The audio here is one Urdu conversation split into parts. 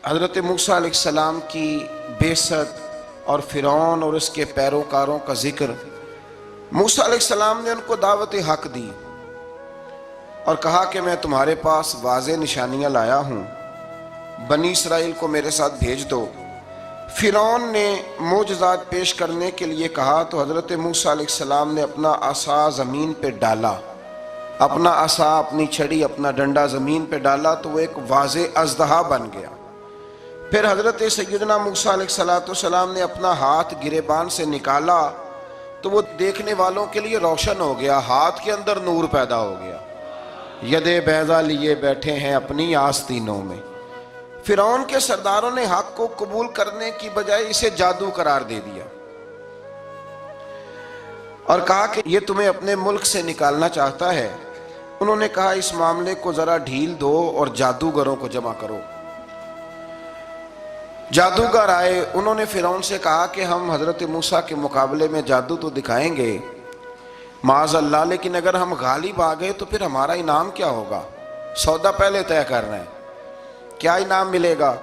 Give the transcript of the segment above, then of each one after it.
حضرت موسیٰ علیہ السلام کی بعثت اور فرعون اور اس کے پیروکاروں کا ذکر۔ موسیٰ علیہ السلام نے ان کو دعوت حق دی اور کہا کہ میں تمہارے پاس واضح نشانیاں لایا ہوں، بنی اسرائیل کو میرے ساتھ بھیج دو۔ فرعون نے معجزات پیش کرنے کے لیے کہا تو حضرت موسیٰ علیہ السلام نے اپنا عصا زمین پہ ڈالا، اپنا عصا، اپنی چھڑی، اپنا ڈنڈا زمین پہ ڈالا تو وہ ایک واضح اژدہا بن گیا۔ پھر حضرت سیدنا موسیٰ علیہ السلام نے اپنا ہاتھ گریبان سے نکالا تو وہ دیکھنے والوں کے لیے روشن ہو گیا، ہاتھ کے اندر نور پیدا ہو گیا۔ ید بیضا لیے بیٹھے ہیں اپنی آستینوں میں۔ فرعون کے سرداروں نے حق کو قبول کرنے کی بجائے اسے جادو قرار دے دیا اور کہا کہ یہ تمہیں اپنے ملک سے نکالنا چاہتا ہے۔ انہوں نے کہا اس معاملے کو ذرا ڈھیل دو اور جادوگروں کو جمع کرو۔ جادوگر آئے، انہوں نے فرعون سے کہا کہ ہم حضرت موسیٰ کے مقابلے میں جادو تو دکھائیں گے معاذ اللہ، لیکن اگر ہم غالب آ گئے تو پھر ہمارا انعام کیا ہوگا؟ سودا پہلے طے کر رہے ہیں، کیا انعام ملے گا؟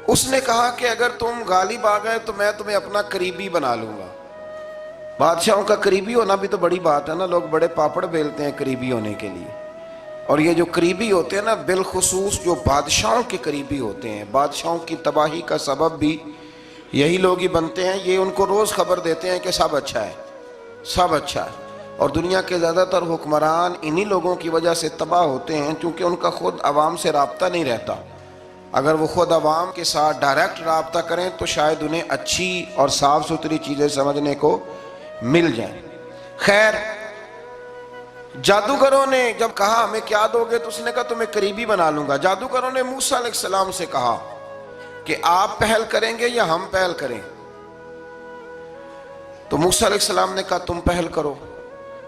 اس نے کہا کہ اگر تم غالب آ گئے تو میں تمہیں اپنا قریبی بنا لوں گا۔ بادشاہوں کا قریبی ہونا بھی تو بڑی بات ہے نا، لوگ بڑے پاپڑ بیلتے ہیں قریبی ہونے کے لیے، اور یہ جو قریبی ہوتے ہیں نا، بالخصوص جو بادشاہوں کے قریبی ہوتے ہیں، بادشاہوں کی تباہی کا سبب بھی یہی لوگ ہی بنتے ہیں۔ یہ ان کو روز خبر دیتے ہیں کہ سب اچھا ہے، سب اچھا ہے، اور دنیا کے زیادہ تر حکمران انہی لوگوں کی وجہ سے تباہ ہوتے ہیں، کیونکہ ان کا خود عوام سے رابطہ نہیں رہتا۔ اگر وہ خود عوام کے ساتھ ڈائریکٹ رابطہ کریں تو شاید انہیں اچھی اور صاف ستھری چیزیں سمجھنے کو مل جائیں۔ خیر، جادوگروں نے جب کہا ہمیں کیا دو گے تو اس نے کہا تمہیں قریبی بنا لوں گا۔ جادوگروں نے موسیٰ علیہ السلام سے کہا کہ آپ پہل کریں گے یا ہم پہل کریں؟ تو موسیٰ علیہ السلام نے کہا تم پہل کرو۔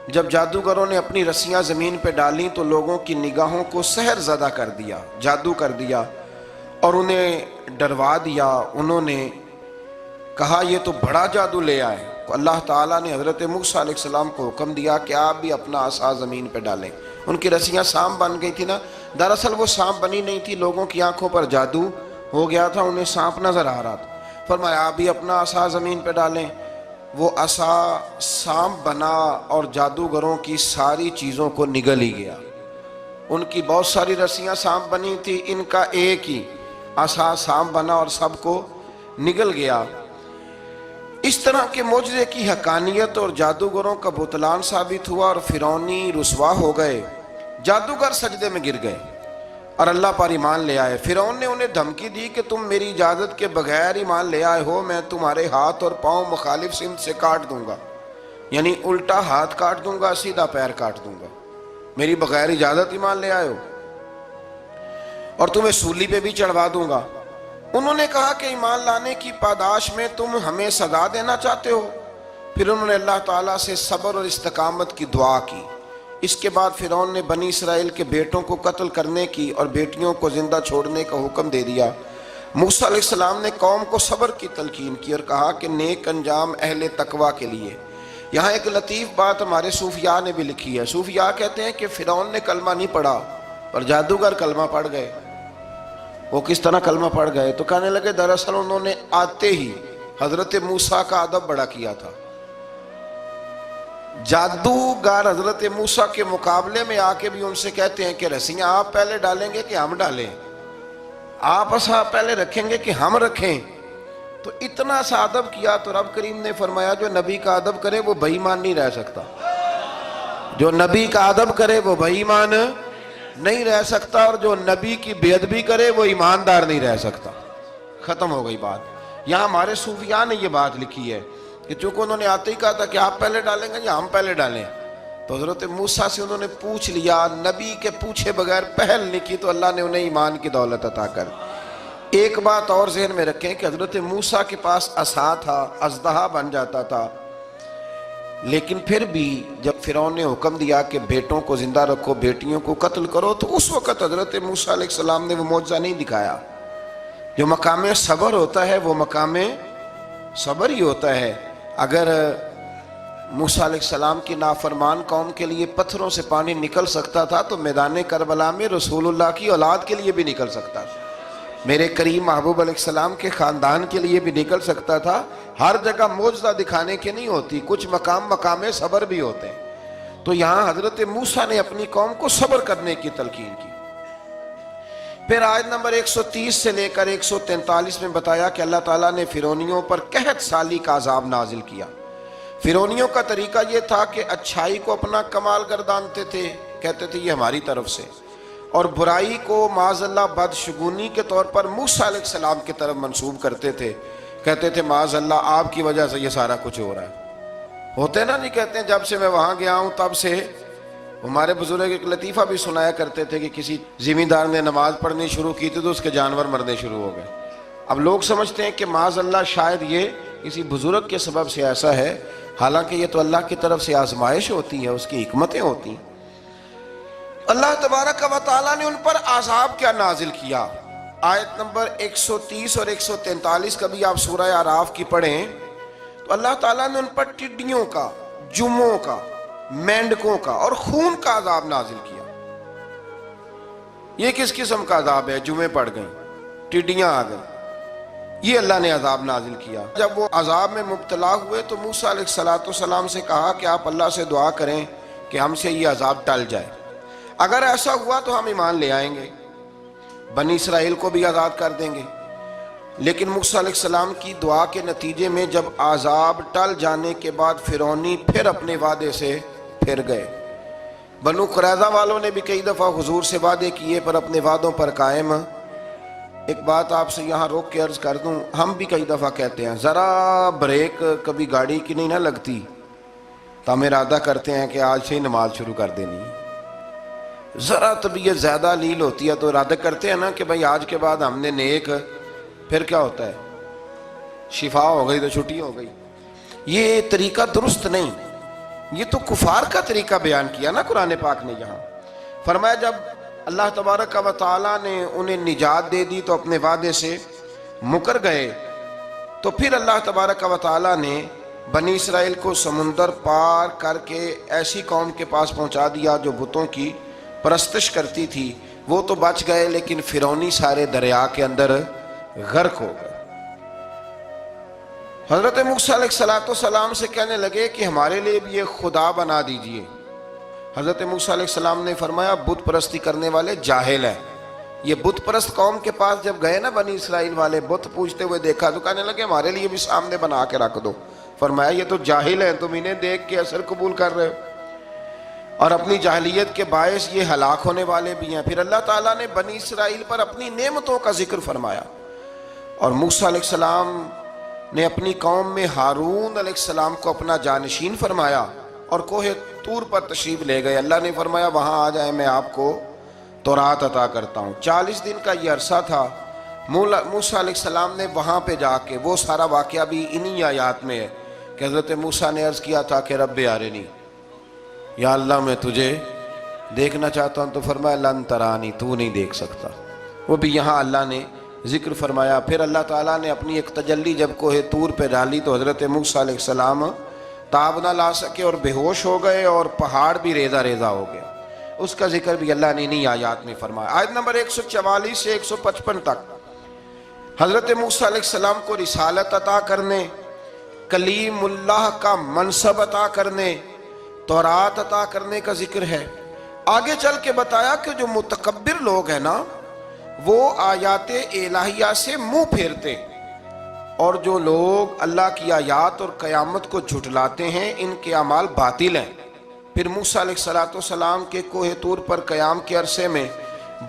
جب جادوگروں نے اپنی رسیاں زمین پہ ڈالیں تو لوگوں کی نگاہوں کو سحر زدہ کر دیا، جادو کر دیا اور انہیں ڈروا دیا۔ انہوں نے کہا یہ تو بڑا جادو لے آئے۔ اللہ تعالیٰ نے حضرت موسیٰ علیہ السلام کو حکم دیا کہ آپ بھی اپنا عصا زمین پہ ڈالیں۔ ان کی رسیاں سانپ بن گئی تھی نا، دراصل وہ سانپ بنی نہیں تھی، لوگوں کی آنکھوں پر جادو ہو گیا تھا، انہیں سانپ نظر آ رہا تھا۔ فرمایا آپ بھی اپنا عصا زمین پہ ڈالیں۔ وہ عصا سانپ بنا اور جادوگروں کی ساری چیزوں کو نگل ہی گیا۔ ان کی بہت ساری رسیاں سانپ بنی تھی، ان کا ایک ہی عصا سانپ بنا اور سب کو نگل گیا۔ اس طرح کے معجزے کی حقانیت اور جادوگروں کا بطلان ثابت ہوا اور فرعونی رسوا ہو گئے۔ جادوگر سجدے میں گر گئے اور اللہ پر ایمان لے آئے۔ فرعون نے انہیں دھمکی دی کہ تم میری اجازت کے بغیر ایمان لے آئے ہو، میں تمہارے ہاتھ اور پاؤں مخالف سمت سے کاٹ دوں گا، یعنی الٹا ہاتھ کاٹ دوں گا، سیدھا پیر کاٹ دوں گا، میری بغیر اجازت ایمان لے آئے ہو، اور تمہیں سولی پہ بھی چڑھوا دوں گا۔ انہوں نے کہا کہ ایمان لانے کی پاداش میں تم ہمیں سزا دینا چاہتے ہو؟ پھر انہوں نے اللہ تعالیٰ سے صبر اور استقامت کی دعا کی۔ اس کے بعد فرعون نے بنی اسرائیل کے بیٹوں کو قتل کرنے کی اور بیٹیوں کو زندہ چھوڑنے کا حکم دے دیا۔ موسیٰ علیہ السلام نے قوم کو صبر کی تلقین کی اور کہا کہ نیک انجام اہل تقویٰ کے لیے۔ یہاں ایک لطیف بات ہمارے صوفیاء نے بھی لکھی ہے۔ صوفیاء کہتے ہیں کہ فرعون نے کلمہ نہیں پڑھا پر جادوگر کلمہ پڑھ گئے۔ وہ کس طرح کلمہ پڑھ گئے؟ تو کہنے لگے دراصل انہوں نے آتے ہی حضرت موسیٰ کا ادب بڑا کیا تھا۔ جادوگر حضرت موسیٰ کے مقابلے میں آ کے بھی ان سے کہتے ہیں کہ رسیاں آپ پہلے ڈالیں گے کہ ہم ڈالیں؟ آپ عصا پہلے رکھیں گے کہ ہم رکھیں؟ تو اتنا سا ادب کیا تو رب کریم نے فرمایا جو نبی کا ادب کرے وہ بے ایمان نہیں رہ سکتا، جو نبی کا ادب کرے وہ بے ایمان نہیں رہ سکتا، اور جو نبی کی بے ادبی کرے وہ ایماندار نہیں رہ سکتا۔ ختم ہو گئی بات۔ یہاں ہمارے صوفیاء نے یہ بات لکھی ہے کہ چونکہ انہوں نے آتے ہی کہا تھا کہ آپ پہلے ڈالیں گے یا ہم پہلے ڈالیں، تو حضرت موسیٰ سے انہوں نے پوچھ لیا، نبی کے پوچھے بغیر پہل نہیں کی تو اللہ نے انہیں ایمان کی دولت عطا کر۔ ایک بات اور ذہن میں رکھیں کہ حضرت موسیٰ کے پاس عصا تھا، اژدہا بن جاتا تھا، لیکن پھر بھی جب فرعون نے حکم دیا کہ بیٹوں کو زندہ رکھو، بیٹیوں کو قتل کرو، تو اس وقت حضرت موسیٰ علیہ السلام نے وہ معجزہ نہیں دکھایا۔ جو مقام صبر ہوتا ہے وہ مقام صبر ہی ہوتا ہے۔ اگر موسیٰ علیہ السلام کی نافرمان قوم کے لیے پتھروں سے پانی نکل سکتا تھا تو میدان کربلا میں رسول اللہ کی اولاد کے لیے بھی نکل سکتا تھا۔ میرے کریم محبوب علیہ السلام کے خاندان کے لیے بھی نکل سکتا تھا. ہر جگہ معجزہ دکھانے کی نہیں ہوتی, کچھ مقام صبر بھی ہوتے ہیں. تو یہاں حضرت موسیٰ نے اپنی قوم کو صبر کرنے کی تلقین کی. پھر آیت نمبر 130 سے لے کر 143 میں بتایا کہ اللہ تعالیٰ نے فرعونیوں پر قحط سالی کا عذاب نازل کیا. فرعونیوں کا طریقہ یہ تھا کہ اچھائی کو اپنا کمال گردانتے تھے, کہتے تھے یہ ہماری طرف سے, اور برائی کو معاذ اللہ بدشگونی کے طور پر موسیٰ علیہ السلام کی طرف منسوب کرتے تھے. کہتے تھے معاذ اللہ آپ کی وجہ سے یہ سارا کچھ ہو رہا ہے. ہوتے نا نہیں کہتے ہیں جب سے میں وہاں گیا ہوں تب سے. ہمارے بزرگ ایک لطیفہ بھی سنایا کرتے تھے کہ کسی زمیندار نے نماز پڑھنی شروع کی تھی تو اس کے جانور مرنے شروع ہو گئے. اب لوگ سمجھتے ہیں کہ معاذ اللہ شاید یہ کسی بزرگ کے سبب سے ایسا ہے, حالانکہ یہ تو اللہ کی طرف سے آزمائش ہوتی ہے, اس کی حکمتیں ہوتی ہیں. اللہ تبارک و تعالیٰ نے ان پر عذاب کیا نازل کیا. آیت نمبر 130 اور 143 کبھی آپ سورہ اعراف کی پڑھیں تو اللہ تعالیٰ نے ان پر ٹڈیوں کا, جموں کا, مینڈکوں کا اور خون کا عذاب نازل کیا. یہ کس قسم کا عذاب ہے؟ جمعیں پڑ گئیں, ٹڈیاں آ گئیں, یہ اللہ نے عذاب نازل کیا. جب وہ عذاب میں مبتلا ہوئے تو موسیٰ علیہ السلام سے کہا کہ آپ اللہ سے دعا کریں کہ ہم سے یہ عذاب ٹل جائے. اگر ایسا ہوا تو ہم ایمان لے آئیں گے, بنی اسرائیل کو بھی آزاد کر دیں گے. لیکن موسیٰ علیہ السلام کی دعا کے نتیجے میں جب عذاب ٹل جانے کے بعد فرعونی پھر اپنے وعدے سے پھر گئے. بنو قریظہ والوں نے بھی کئی دفعہ حضور سے وعدے کیے پر اپنے وعدوں پر قائم. ایک بات آپ سے یہاں روک کے عرض کر دوں, ہم بھی کئی دفعہ کہتے ہیں ذرا بریک کبھی گاڑی کی نہیں نہ لگتی تو ہم ارادہ کرتے ہیں کہ آج سے ہی نماز شروع کر دینی. ذرا طبیعت زیادہ لیل ہوتی ہے تو ارادہ کرتے ہیں نا کہ بھائی آج کے بعد ہم نے نیک, پھر کیا ہوتا ہے شفا ہو گئی تو چھٹی ہو گئی. یہ طریقہ درست نہیں, یہ تو کفار کا طریقہ بیان کیا نا قرآن پاک نے. یہاں فرمایا جب اللہ تبارک و تعالیٰ نے انہیں نجات دے دی تو اپنے وعدے سے مکر گئے, تو پھر اللہ تبارک و تعالیٰ نے بنی اسرائیل کو سمندر پار کر کے ایسی قوم کے پاس پہنچا دیا جو بتوں کی پرستش کرتی تھی. وہ تو بچ گئے لیکن فرعونی سارے دریا کے اندر غرق ہو گئے. حضرت موسیٰ علیہ السلام سے کہنے لگے کہ ہمارے لیے بھی یہ خدا بنا دیجئے. حضرت موسیٰ علیہ السلام نے فرمایا بت پرستی کرنے والے جاہل ہیں. یہ بت پرست قوم کے پاس جب گئے نا بنی اسرائیل والے, بت پوجتے ہوئے دیکھا تو کہنے لگے ہمارے لیے بھی سامنے بنا کے رکھ دو. فرمایا یہ تو جاہل ہیں, تم انہیں دیکھ کے اثر قبول کر رہے ہو اور اپنی جاہلیت کے باعث یہ ہلاک ہونے والے بھی ہیں. پھر اللہ تعالیٰ نے بنی اسرائیل پر اپنی نعمتوں کا ذکر فرمایا اور موسیٰ علیہ السلام نے اپنی قوم میں ہارون علیہ السلام کو اپنا جانشین فرمایا اور کوہ طور پر تشریف لے گئے. اللہ نے فرمایا وہاں آ جائیں, میں آپ کو تورات عطا کرتا ہوں. 40 دن کا یہ عرصہ تھا. موسیٰ علیہ السلام نے وہاں پہ جا کے, وہ سارا واقعہ بھی انہی آیات میں ہے کہ حضرت موسیٰ نے عرض کیا تھا کہ رب ارنی, یا اللہ میں تجھے دیکھنا چاہتا ہوں. تو فرمایا لن ترانی, تو نہیں دیکھ سکتا. وہ بھی یہاں اللہ نے ذکر فرمایا. پھر اللہ تعالیٰ نے اپنی ایک تجلی جب کوہ طور پہ ڈالی تو حضرت موسیٰ علیہ السلام تاب نہ لا سکے اور بے ہوش ہو گئے اور پہاڑ بھی ریزہ ریزہ ہو گیا. اس کا ذکر بھی اللہ نے انہی آیات میں فرمایا. آیت نمبر 144 سے 155 تک حضرت موسیٰ علیہ السلام کو رسالت عطا کرنے, کلیم اللہ کا منصب عطا کرنے, تورات عطا کرنے کا ذکر ہے. آگے چل کے بتایا کہ جو متکبر لوگ ہیں نا وہ آیات الہیہ سے منہ پھیرتے, اور جو لوگ اللہ کی آیات اور قیامت کو جھٹلاتے ہیں ان کے اعمال باطل ہیں. پھر موسیٰ علیہ السلام کے کوہ طور پر قیام کے عرصے میں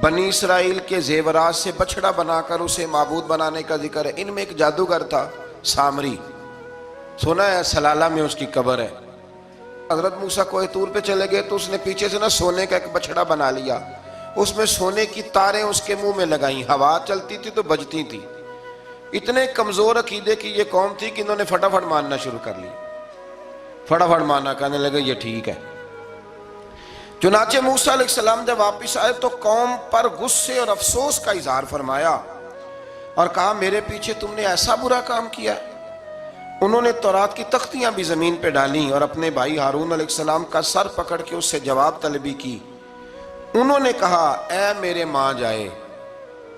بنی اسرائیل کے زیورات سے بچڑا بنا کر اسے معبود بنانے کا ذکر ہے. ان میں ایک جادوگر تھا سامری, سنا ہے سلالہ میں اس کی قبر ہے. حضرت موسیٰ کوہ طور پہ چلے گئے تو اس نے پیچھے سے نا سونے کا ایک بچڑا بنا لیا, اس میں سونے کی تاریں اس کے منہ میں لگائیں, ہوا چلتی تھی تو بجتی تھی. اتنے کمزور عقیدے کی یہ قوم تھی کہ انہوں نے فٹافٹ ماننا شروع کر لی, فٹافٹ ماننا, کہنے لگے یہ ٹھیک ہے. چنانچہ موسیٰ علیہ السلام جب واپس آئے تو قوم پر غصے اور افسوس کا اظہار فرمایا اور کہا میرے پیچھے تم نے ایسا برا کام کیا. انہوں نے تورات کی تختیاں بھی زمین پہ ڈالیں اور اپنے بھائی ہارون علیہ السلام کا سر پکڑ کے اس سے جواب طلبی کی. انہوں نے کہا اے میرے ماں جائے,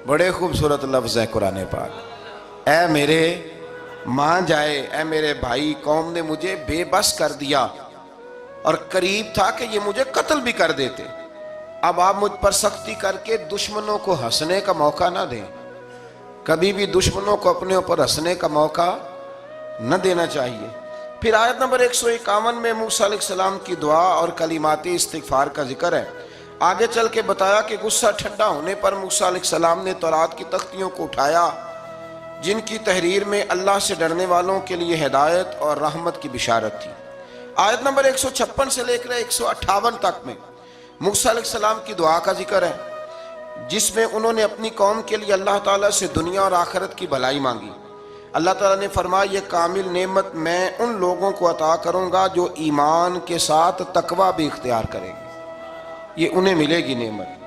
بڑے خوبصورت لفظ ہے قرآن پاک، اے میرے مان جائے، اے میرے بھائی، قوم نے مجھے بے بس کر دیا اور قریب تھا کہ یہ مجھے قتل بھی کر دیتے۔ اب آپ مجھ پر سختی کر کے دشمنوں کو ہنسنے کا موقع نہ دیں، کبھی بھی دشمنوں کو اپنے اوپر ہنسنے کا موقع نہ دینا چاہیے۔ پھر آیت نمبر 151 میں موسیٰ علیہ السلام کی دعا اور کلمات استغفار کا ذکر ہے۔ آگے چل کے بتایا کہ غصہ ٹھنڈا ہونے پر موسیٰ علیہ السلام نے تورات کی تختیوں کو اٹھایا، جن کی تحریر میں اللہ سے ڈرنے والوں کے لیے ہدایت اور رحمت کی بشارت تھی۔ آیت نمبر 156 سے لے کر 158 تک میں موسیٰ علیہ السلام کی دعا کا ذکر ہے، جس میں انہوں نے اپنی قوم کے لیے اللہ تعالیٰ سے دنیا اور آخرت کی بھلائی مانگی۔ اللہ تعالیٰ نے فرمایا یہ کامل نعمت میں ان لوگوں کو عطا کروں گا جو ایمان کے ساتھ تقوی بھی اختیار کریں گے، یہ انہیں ملے گی نعمت۔